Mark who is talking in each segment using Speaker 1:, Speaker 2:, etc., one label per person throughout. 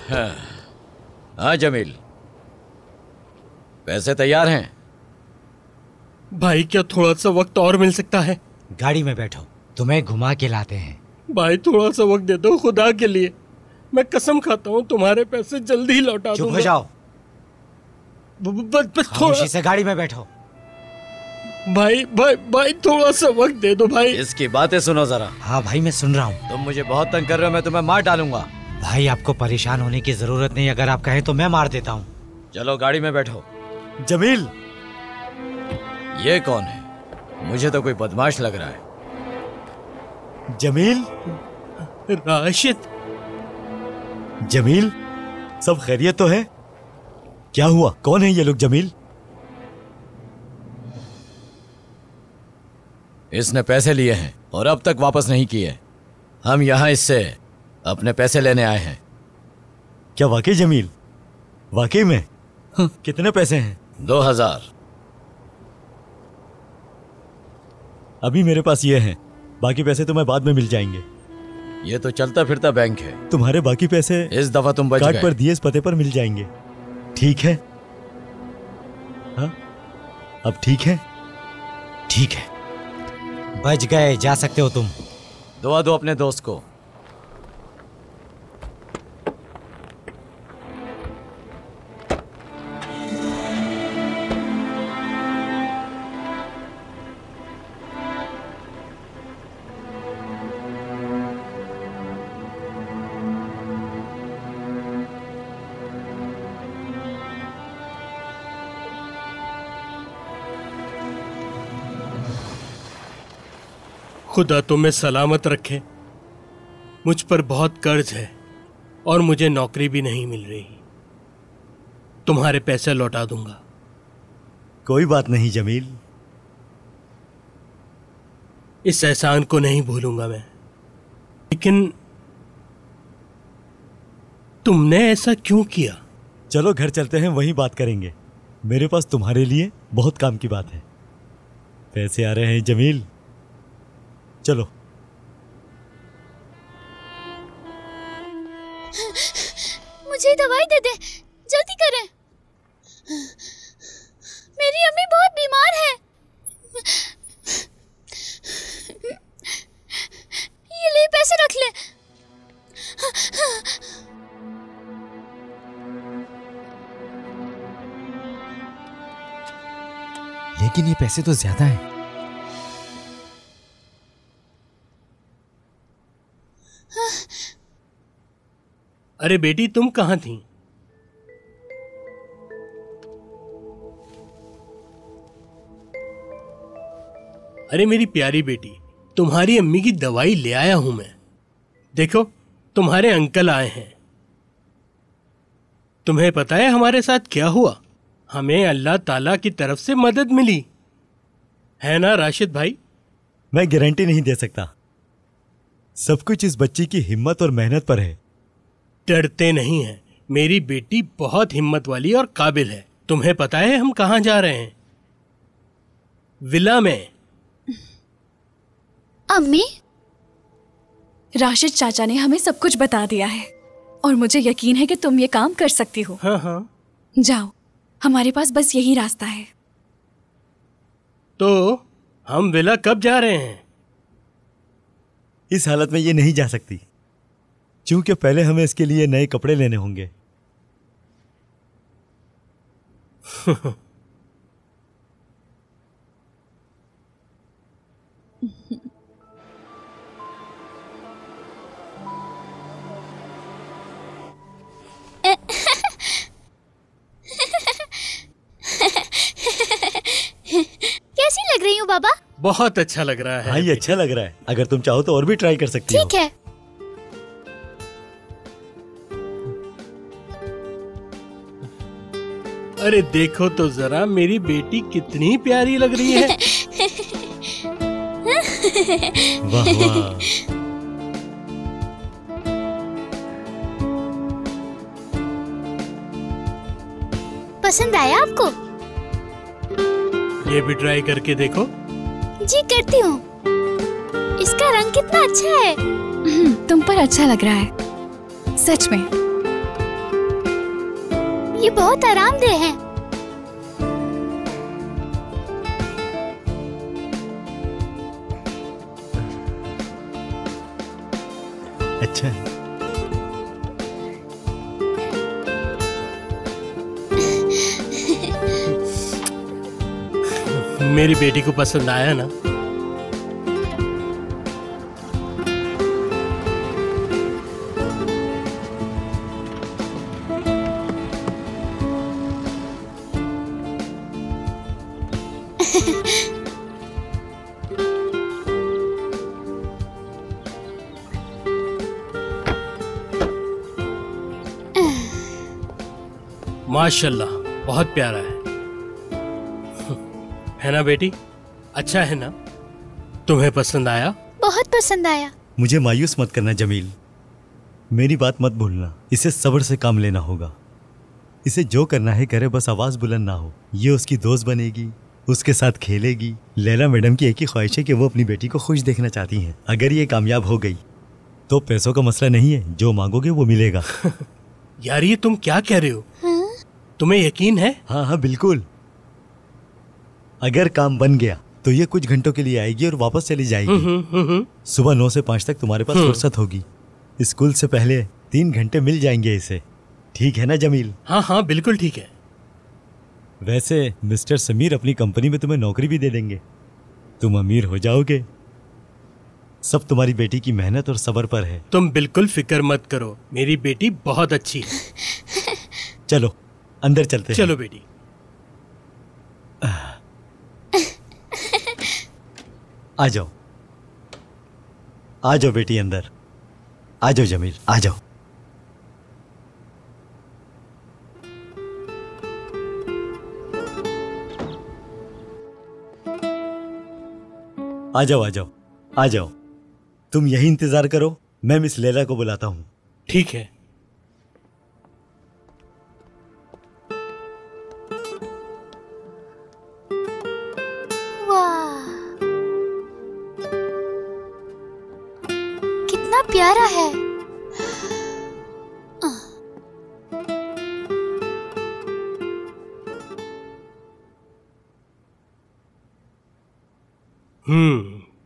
Speaker 1: हाँ जमील, पैसे तैयार हैं?
Speaker 2: भाई क्या थोड़ा सा वक्त और मिल सकता है?
Speaker 3: गाड़ी में बैठो, तुम्हें घुमा के लाते हैं।
Speaker 2: भाई थोड़ा सा वक्त दे दो खुदा के लिए, मैं कसम खाता हूँ तुम्हारे पैसे जल्दी ही लौटा दूंगा।
Speaker 3: चुप हो जाओ,
Speaker 2: बस
Speaker 3: खामोशी से गाड़ी में बैठो।
Speaker 2: भाई भाई भाई थोड़ा सा वक्त दे दो भाई।
Speaker 1: इसकी बातें सुनो जरा।
Speaker 3: हाँ भाई मैं सुन रहा हूँ।
Speaker 1: तुम मुझे बहुत तंग कर रहे हो, मैं तुम्हें मार डालूंगा।
Speaker 3: भाई आपको परेशान होने की जरूरत नहीं, अगर आप कहें तो मैं मार देता हूँ।
Speaker 1: चलो गाड़ी में बैठो।
Speaker 3: जमील,
Speaker 1: ये कौन है? मुझे तो कोई बदमाश लग रहा है।
Speaker 3: जमील,
Speaker 2: राशिद।
Speaker 3: जमील, सब खैरियत तो है? क्या हुआ, कौन है ये लोग? जमील,
Speaker 1: इसने पैसे लिए हैं और अब तक वापस नहीं किए। हम यहाँ इससे अपने पैसे लेने आए हैं।
Speaker 3: क्या वाकई जमील? वाकई में? कितने पैसे हैं?
Speaker 1: 2000।
Speaker 3: अभी मेरे पास ये हैं, बाकी पैसे तुम्हें बाद में मिल जाएंगे।
Speaker 1: ये तो चलता फिरता बैंक है।
Speaker 3: तुम्हारे बाकी पैसे
Speaker 1: इस दफा तुम बच
Speaker 3: कार्ड
Speaker 1: गए।
Speaker 3: पर दिए इस पते पर मिल जाएंगे। ठीक है? हाँ, अब ठीक है? ठीक है, बच गए, जा सकते हो तुम।
Speaker 1: दुआ दो अपने दोस्त को।
Speaker 2: खुदा तुम्हें सलामत रखे। मुझ पर बहुत कर्ज है और मुझे नौकरी भी नहीं मिल रही। तुम्हारे पैसे लौटा दूंगा।
Speaker 3: कोई बात नहीं जमील,
Speaker 2: इस एहसान को नहीं भूलूंगा मैं। लेकिन तुमने ऐसा क्यों किया?
Speaker 3: चलो घर चलते हैं, वहीं बात करेंगे। मेरे पास तुम्हारे लिए बहुत काम की बात है। पैसे आ रहे हैं जमील, चलो।
Speaker 4: मुझे दवाई दे दे, जल्दी करें। मेरी अम्मी बहुत बीमार है। ये ले, पैसे रख ले।
Speaker 3: लेकिन ये पैसे तो ज्यादा हैं।
Speaker 2: अरे बेटी, तुम कहाँ थी? अरे मेरी प्यारी बेटी, तुम्हारी अम्मी की दवाई ले आया हूं मैं। देखो, तुम्हारे अंकल आए हैं। तुम्हें पता है हमारे साथ क्या हुआ? हमें अल्लाह ताला की तरफ से मदद मिली है ना राशिद भाई?
Speaker 3: मैं गारंटी नहीं दे सकता, सब कुछ इस बच्ची की हिम्मत और मेहनत पर है।
Speaker 2: डरते नहीं हैं। मेरी बेटी बहुत हिम्मत वाली और काबिल है। तुम्हें पता है हम कहाँ जा रहे हैं? विला में।
Speaker 4: अम्मी,
Speaker 5: राशिद चाचा ने हमें सब कुछ बता दिया है और मुझे यकीन है कि तुम ये काम कर सकती हो।
Speaker 2: हाँ हाँ,
Speaker 5: जाओ, हमारे पास बस यही रास्ता है।
Speaker 2: तो हम विला कब जा रहे हैं?
Speaker 3: इस हालत में ये नहीं जा सकती, क्योंकि पहले हमें इसके लिए नए कपड़े लेने होंगे।
Speaker 4: कैसी लग रही हूँ बाबा?
Speaker 2: बहुत अच्छा लग रहा है।
Speaker 3: हाँ, ये अच्छा लग रहा है। अगर तुम चाहो तो और भी ट्राई कर सकती हो।
Speaker 4: ठीक है।
Speaker 2: अरे देखो तो जरा, मेरी बेटी कितनी प्यारी लग रही है।
Speaker 3: वाह वाह।
Speaker 4: पसंद आया आपको?
Speaker 2: ये भी ट्राई करके देखो।
Speaker 4: जी करती हूँ। इसका रंग कितना अच्छा है।
Speaker 5: तुम पर अच्छा लग रहा है, सच में।
Speaker 4: ये बहुत आरामदेह है।
Speaker 3: अच्छा है।
Speaker 2: मेरी बेटी को पसंद आया ना? माशाल्लाह, बहुत प्यारा है ना बेटी? अच्छा है ना? तुम्हें पसंद आया?
Speaker 4: बहुत पसंद आया।
Speaker 3: मुझे मायूस मत करना जमील, मेरी बात मत भूलना। इसे सब्र से काम लेना होगा। इसे जो करना है करे, बस आवाज बुलंद ना हो। ये उसकी दोस्त बनेगी, उसके साथ खेलेगी। लैला मैडम की एक ही ख्वाहिश है कि वो अपनी बेटी को खुश देखना चाहती हैं। अगर ये कामयाब हो गई तो पैसों का मसला नहीं है, जो मांगोगे वो मिलेगा।
Speaker 2: यार ये तुम क्या कह रहे हो? तुम्हें यकीन है?
Speaker 3: हाँ हाँ बिल्कुल। अगर काम बन गया तो ये कुछ घंटों के लिए आएगी और वापस चली जाएगी। सुबह 9 से 5 तक तुम्हारे पास फुर्सत होगी। स्कूल से पहले 3 घंटे मिल जाएंगे इसे। ठीक है ना जमील?
Speaker 2: हाँ हाँ बिल्कुल ठीक है।
Speaker 3: वैसे मिस्टर समीर अपनी कंपनी में तुम्हें नौकरी भी दे देंगे। तुम अमीर हो जाओगे। सब तुम्हारी बेटी की मेहनत और सब्र पर है।
Speaker 2: तुम बिल्कुल फिक्र मत करो, मेरी बेटी बहुत अच्छी है।
Speaker 3: चलो अंदर चलते हैं।
Speaker 2: चलो बेटी।
Speaker 3: आ जाओ, आ जाओ बेटी अंदर। आ जाओ जमील, आ जाओ। आ जाओ, आ जाओ, आ जाओ। तुम यही इंतजार करो, मैं मिस लैला को बुलाता हूं।
Speaker 2: ठीक है।
Speaker 4: वाह, कितना प्यारा है।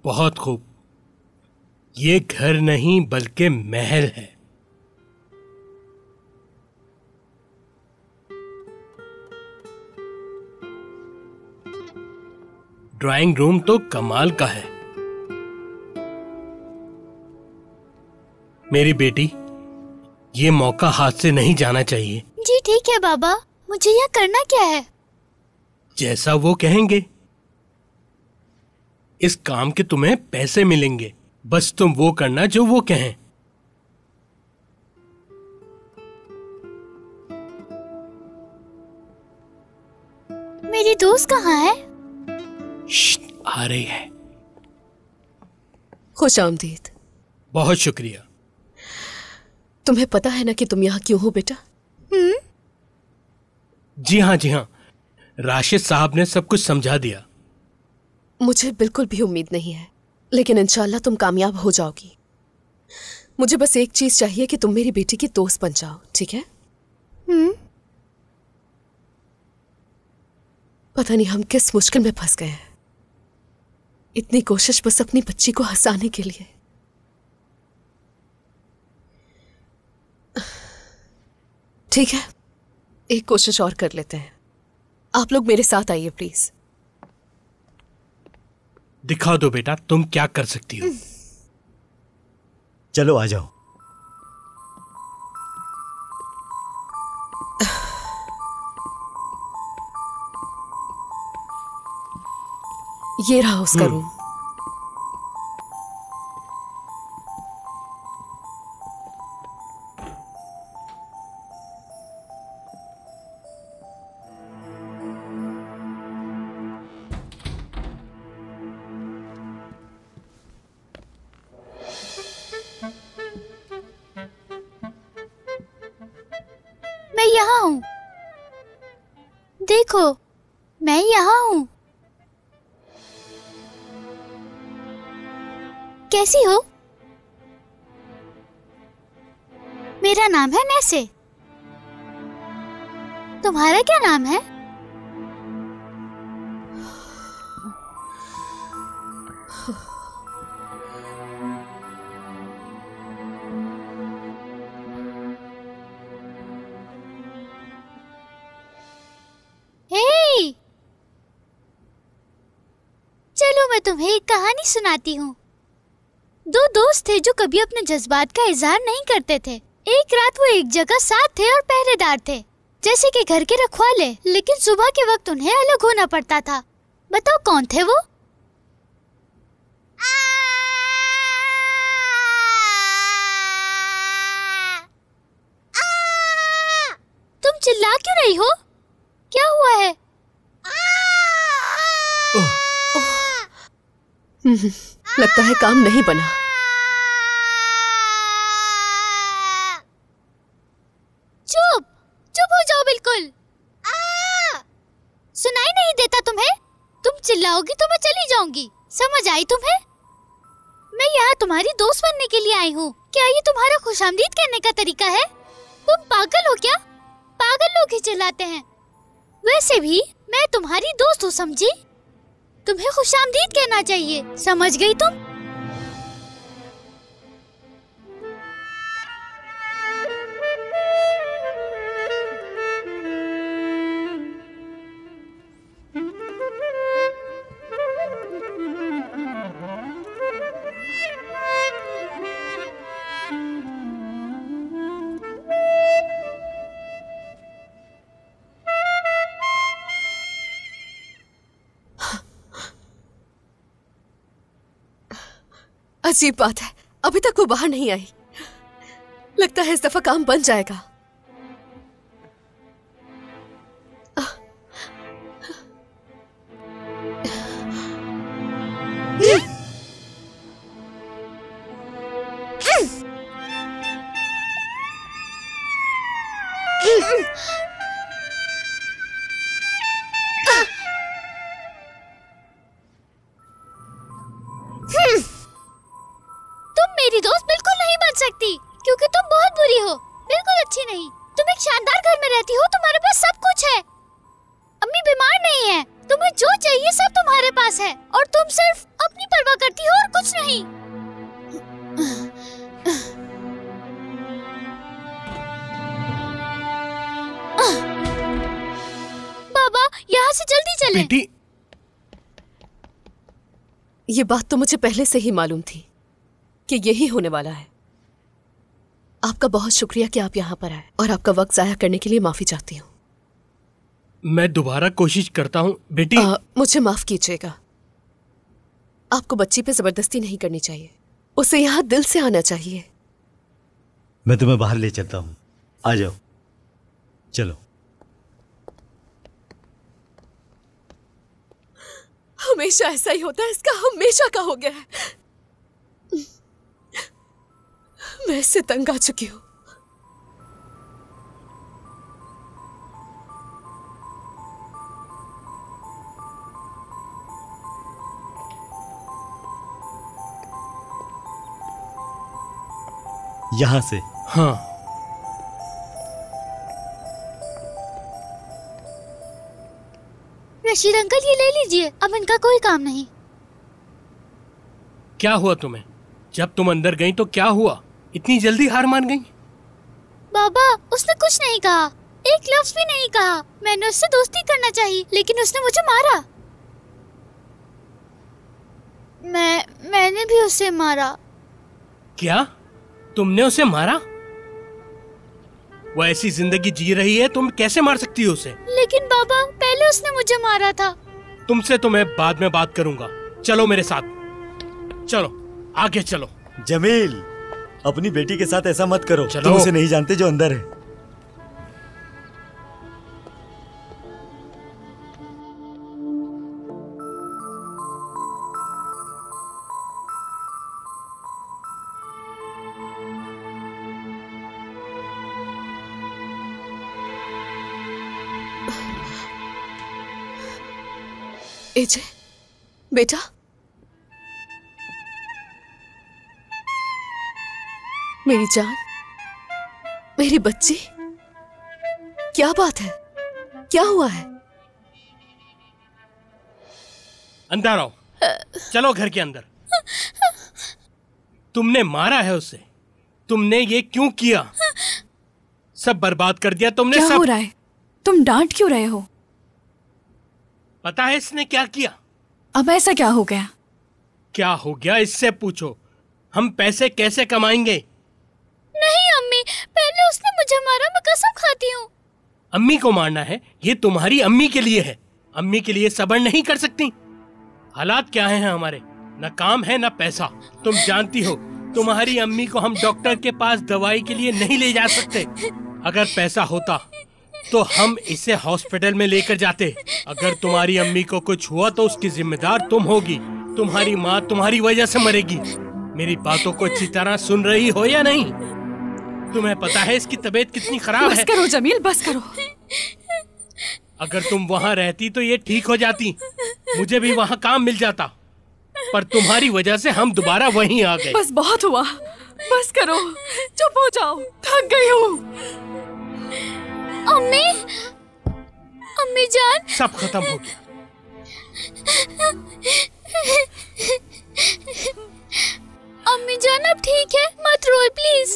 Speaker 2: बहुत खूब। ये घर नहीं बल्कि महल है। ड्राइंग रूम तो कमाल का है। मेरी बेटी, ये मौका हाथ से नहीं जाना चाहिए।
Speaker 4: जी ठीक है बाबा, मुझे यह करना क्या है?
Speaker 2: जैसा वो कहेंगे। इस काम के तुम्हें पैसे मिलेंगे, बस तुम वो करना जो वो कहें।
Speaker 4: मेरी दोस्त कहाँ है?
Speaker 2: आ रही है।
Speaker 6: खुश आमदीद।
Speaker 2: बहुत शुक्रिया।
Speaker 6: तुम्हें पता है ना कि तुम यहाँ क्यों हो बेटा?
Speaker 2: जी हाँ, जी हाँ, राशिद साहब ने सब कुछ समझा दिया।
Speaker 6: मुझे बिल्कुल भी उम्मीद नहीं है, लेकिन इंशाल्लाह तुम कामयाब हो जाओगी। मुझे बस एक चीज चाहिए कि तुम मेरी बेटी की दोस्त बन जाओ, ठीक है? पता नहीं हम किस मुश्किल में फंस गए हैं। इतनी कोशिश बस अपनी बच्ची को हंसाने के लिए। ठीक है, एक कोशिश और कर लेते हैं। आप लोग मेरे साथ आइए प्लीज।
Speaker 2: दिखा दो बेटा, तुम क्या कर सकती हो।
Speaker 3: चलो आ जाओ।
Speaker 6: ये रहा उसका रूम।
Speaker 4: मैं यहाँ हूँ, देखो मैं यहाँ हूँ। कैसी हो? मेरा नाम है नैसे। तुम्हारा क्या नाम है? हे! चलो मैं तुम्हें एक कहानी सुनाती हूँ। दो दोस्त थे जो कभी अपने जज्बात का इजहार नहीं करते थे। एक रात वो एक जगह साथ थे और पहरेदार थे, जैसे कि घर के रखवाले, लेकिन सुबह के वक्त उन्हें अलग होना पड़ता था। बताओ कौन थे वो? तुम चिल्ला क्यों रही हो? क्या हुआ है?
Speaker 6: लगता है काम नहीं बना।
Speaker 4: चुप चुप हो जाओ बिल्कुल। सुनाई नहीं देता तुम्हें? तुम चिल्लाओगी तो मैं चली जाऊंगी। समझ आई तुम्हें? मैं यहाँ तुम्हारी दोस्त बनने के लिए आई हूँ। क्या ये तुम्हारा खुशामदीद कहने का तरीका है? तुम पागल हो क्या? पागल लोग ही चिल्लाते हैं। वैसे भी मैं तुम्हारी दोस्त हूँ, समझी? तुम्हें खुशामदीद कहना चाहिए, समझ गई तुम?
Speaker 6: अजीब बात है, अभी तक वो बाहर नहीं आई। लगता है इस दफा काम बन जाएगा।
Speaker 4: तुम मेरी दोस्त बिल्कुल नहीं बन सकती, क्योंकि तुम बहुत बुरी हो, बिल्कुल अच्छी नहीं। तुम एक शानदार घर में रहती हो, तुम्हारे पास सब कुछ है। अम्मी बीमार नहीं है, तुम्हें जो चाहिए सब तुम्हारे पास है, और तुम सिर्फ अपनी परवाह करती हो और कुछ नहीं। बाबा, यहाँ से जल्दी चलें।
Speaker 2: बेटी,
Speaker 6: ये बात तो मुझे पहले से ही मालूम थी कि यही होने वाला है। आपका बहुत शुक्रिया कि आप यहाँ पर आए, और आपका वक्त जाया करने के लिए माफी चाहती हूँ।
Speaker 2: मैं दोबारा कोशिश करता हूँ बेटी।
Speaker 6: मुझे माफ कीजिएगा। आपको बच्ची पे जबरदस्ती नहीं करनी चाहिए, उसे यहाँ दिल से आना चाहिए।
Speaker 3: मैं तुम्हें बाहर ले चलता हूँ, आ जाओ, चलो।
Speaker 6: हमेशा ऐसा ही होता है, इसका हमेशा का हो गया है। मैं इससे तंग आ चुकी हूँ।
Speaker 3: यहां से।
Speaker 2: हाँ,
Speaker 4: रशीद अंकल, ये ले लीजिए, अब इनका कोई काम नहीं।
Speaker 2: क्या हुआ तुम्हें? जब तुम अंदर गई तो क्या हुआ? इतनी जल्दी हार मान गई?
Speaker 4: बाबा, उसने कुछ नहीं कहा, एक लफ्ज भी नहीं कहा। मैंने उससे दोस्ती करना चाहिए, लेकिन उसने मुझे मारा। मैंने भी उसे मारा।
Speaker 2: क्या? तुमने उसे मारा? वो ऐसी जिंदगी जी रही है, तुम कैसे मार सकती हो उसे?
Speaker 4: लेकिन बाबा, पहले उसने मुझे मारा था।
Speaker 2: तुमसे तो मैं बाद में बात करूंगा। चलो मेरे साथ, चलो आगे चलो।
Speaker 3: जमील, अपनी बेटी के साथ ऐसा मत करो।
Speaker 2: चलो।
Speaker 3: तुम उसे नहीं जानते जो अंदर है।
Speaker 6: एजे, बेटा, मेरी जान, मेरी बच्ची, क्या बात है? क्या हुआ है?
Speaker 2: अंदर आओ, चलो घर के अंदर। तुमने मारा है उसे, तुमने ये क्यों किया? सब बर्बाद कर दिया तुमने।
Speaker 5: क्या
Speaker 2: सब
Speaker 5: हो रहा है? तुम डांट क्यों रहे हो?
Speaker 2: पता है इसने क्या किया?
Speaker 5: अब ऐसा क्या हो गया?
Speaker 2: क्या हो गया इससे पूछो। हम पैसे कैसे कमाएंगे?
Speaker 4: नहीं अम्मी, पहले उसने मुझे मारा, मैं कसम खाती हूँ।
Speaker 2: अम्मी को मारना है? ये तुम्हारी अम्मी के लिए है। अम्मी के लिए सब्र नहीं कर सकती? हालात क्या हैं हमारे, न काम है न पैसा। तुम जानती हो तुम्हारी अम्मी को हम डॉक्टर के पास दवाई के लिए नहीं ले जा सकते। अगर पैसा होता तो हम इसे हॉस्पिटल में लेकर जाते। अगर तुम्हारी अम्मी को कुछ हुआ तो उसकी जिम्मेदार तुम होगी। तुम्हारी माँ तुम्हारी वजह से मरेगी। मेरी बातों को अच्छी तरह सुन रही हो या नहीं? तुम्हें पता है इसकी तबीयत कितनी खराब है।
Speaker 5: बस करो जमील, बस करो।
Speaker 2: अगर तुम वहाँ रहती तो ये ठीक हो जाती, मुझे भी वहाँ काम मिल जाता। पर तुम्हारी वजह से हम दोबारा वहीं आ गए।
Speaker 5: बस बहुत हुआ, बस करो, चुप हो जाओ, थक गई हूँ।
Speaker 4: अम्मी, अम्मी जान।
Speaker 2: सब खत्म हो गया।
Speaker 4: अम्मी जान अब ठीक है, मत रोए प्लीज।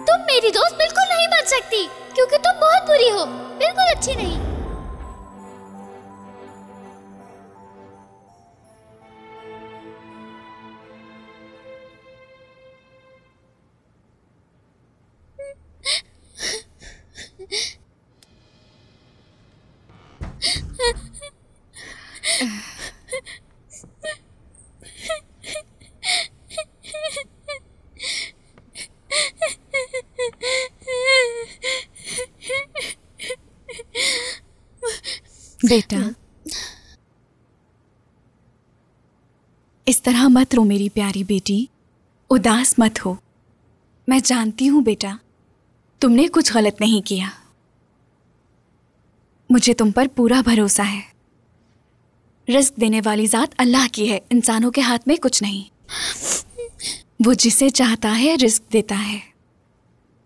Speaker 4: तुम मेरी दोस्त बिल्कुल नहीं बन सकती, क्योंकि तुम बहुत बुरी हो, बिल्कुल अच्छी नहीं।
Speaker 5: बेटा, इस तरह मत रो मेरी प्यारी बेटी, उदास मत हो। मैं जानती हूँ बेटा, तुमने कुछ गलत नहीं किया। मुझे तुम पर पूरा भरोसा है। रिस्क देने वाली जात अल्लाह की है, इंसानों के हाथ में कुछ नहीं। वो जिसे चाहता है रिस्क देता है।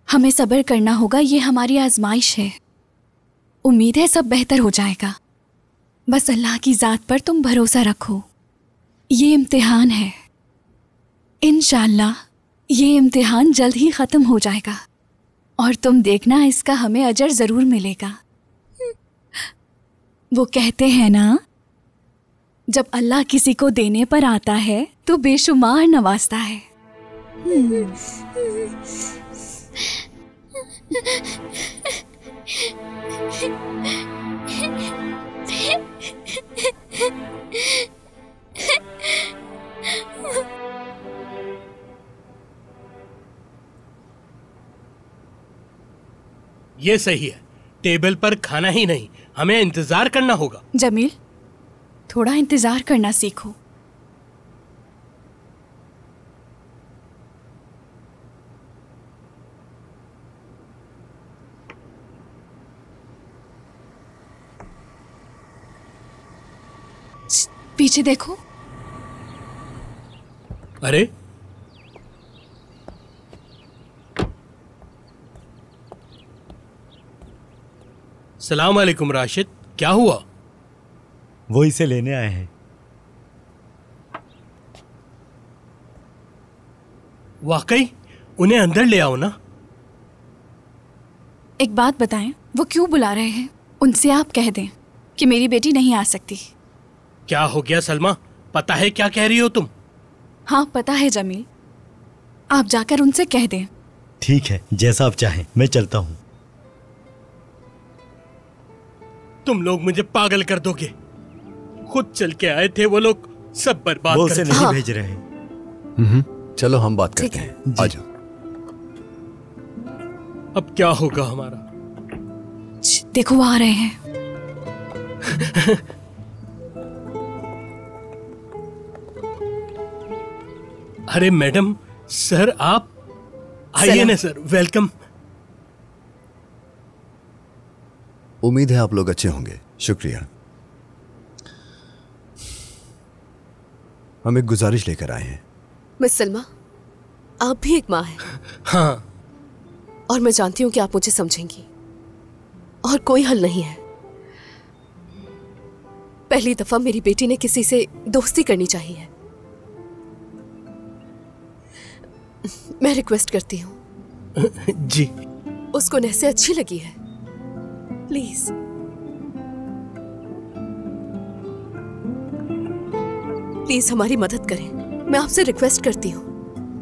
Speaker 5: हमें सब्र करना होगा, ये हमारी आजमाइश है। उम्मीद है सब बेहतर हो जाएगा। बस अल्लाह की ज़ात पर तुम भरोसा रखो। ये इम्तिहान है, इंशाअल्लाह ये इम्तिहान जल्द ही ख़त्म हो जाएगा और तुम देखना इसका हमें अजर ज़रूर मिलेगा। वो कहते हैं ना, जब अल्लाह किसी को देने पर आता है तो बेशुमार नवाजता है।
Speaker 2: ये सही है, टेबल पर खाना ही नहीं, हमें इंतजार करना होगा।
Speaker 5: जमील, थोड़ा इंतजार करना सीखो। पीछे देखो।
Speaker 2: अरे सलाम अलैकुम राशिद, क्या हुआ?
Speaker 3: वो इसे लेने आए हैं।
Speaker 2: वाकई? उन्हें अंदर ले आओ ना।
Speaker 5: एक बात बताएं, वो क्यों बुला रहे हैं? उनसे आप कह दें कि मेरी बेटी नहीं आ सकती।
Speaker 2: क्या हो गया सलमा, पता है क्या कह रही हो तुम?
Speaker 5: हाँ पता है जमील, आप जाकर उनसे कह दें।
Speaker 3: ठीक है, जैसा आप चाहें, मैं चलता हूँ।
Speaker 2: तुम लोग मुझे पागल कर दोगे। खुद चल के आए थे वो लोग, सब बर्बाद
Speaker 3: वो
Speaker 2: कर
Speaker 3: उसे
Speaker 2: दिया।
Speaker 3: नहीं भेज रहे।
Speaker 7: चलो हम बात
Speaker 6: ठीक
Speaker 7: करते
Speaker 6: है।
Speaker 7: हैं, आ जाओ।
Speaker 2: अब क्या होगा हमारा?
Speaker 5: देखो वो आ रहे हैं।
Speaker 2: अरे मैडम, सर आप आइए ना सर, वेलकम।
Speaker 7: उम्मीद है आप लोग अच्छे होंगे। शुक्रिया। हम एक गुजारिश लेकर आए हैं।
Speaker 6: मिस सलमा, आप भी एक माँ हैं
Speaker 2: हाँ,
Speaker 6: और मैं जानती हूँ कि आप मुझे समझेंगी, और कोई हल नहीं है। पहली दफा मेरी बेटी ने किसी से दोस्ती करनी चाहिए। मैं रिक्वेस्ट करती हूँ,
Speaker 2: जी।
Speaker 6: उसको नहसे अच्छी लगी है, प्लीज। प्लीज हमारी मदद करें, मैं आपसे रिक्वेस्ट करती हूँ,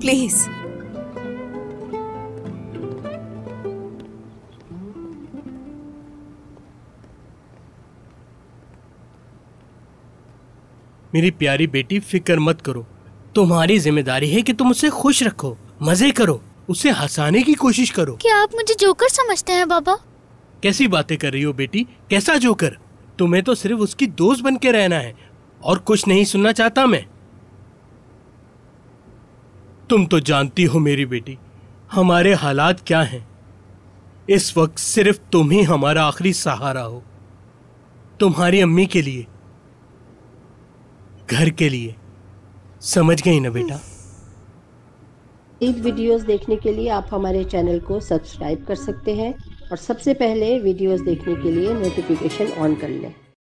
Speaker 6: प्लीज।
Speaker 2: मेरी प्यारी बेटी, फिक्र मत करो। तुम्हारी जिम्मेदारी है कि तुम उसे खुश रखो, मजे करो, उसे हंसाने की कोशिश करो।
Speaker 4: क्या आप मुझे जोकर समझते हैं बाबा?
Speaker 2: कैसी बातें कर रही हो बेटी? कैसा जोकर? तुम्हें तो सिर्फ उसकी दोस्त बन के रहना है, और कुछ नहीं सुनना चाहता मैं। तुम तो जानती हो मेरी बेटी, हमारे हालात क्या हैं। इस वक्त सिर्फ तुम ही हमारा आखिरी सहारा हो। तुम्हारी अम्मी के लिए, घर के लिए। समझ गई ना बेटा?
Speaker 8: ईद वीडियोस देखने के लिए आप हमारे चैनल को सब्सक्राइब कर सकते हैं और सबसे पहले वीडियोस देखने के लिए नोटिफिकेशन ऑन कर लें।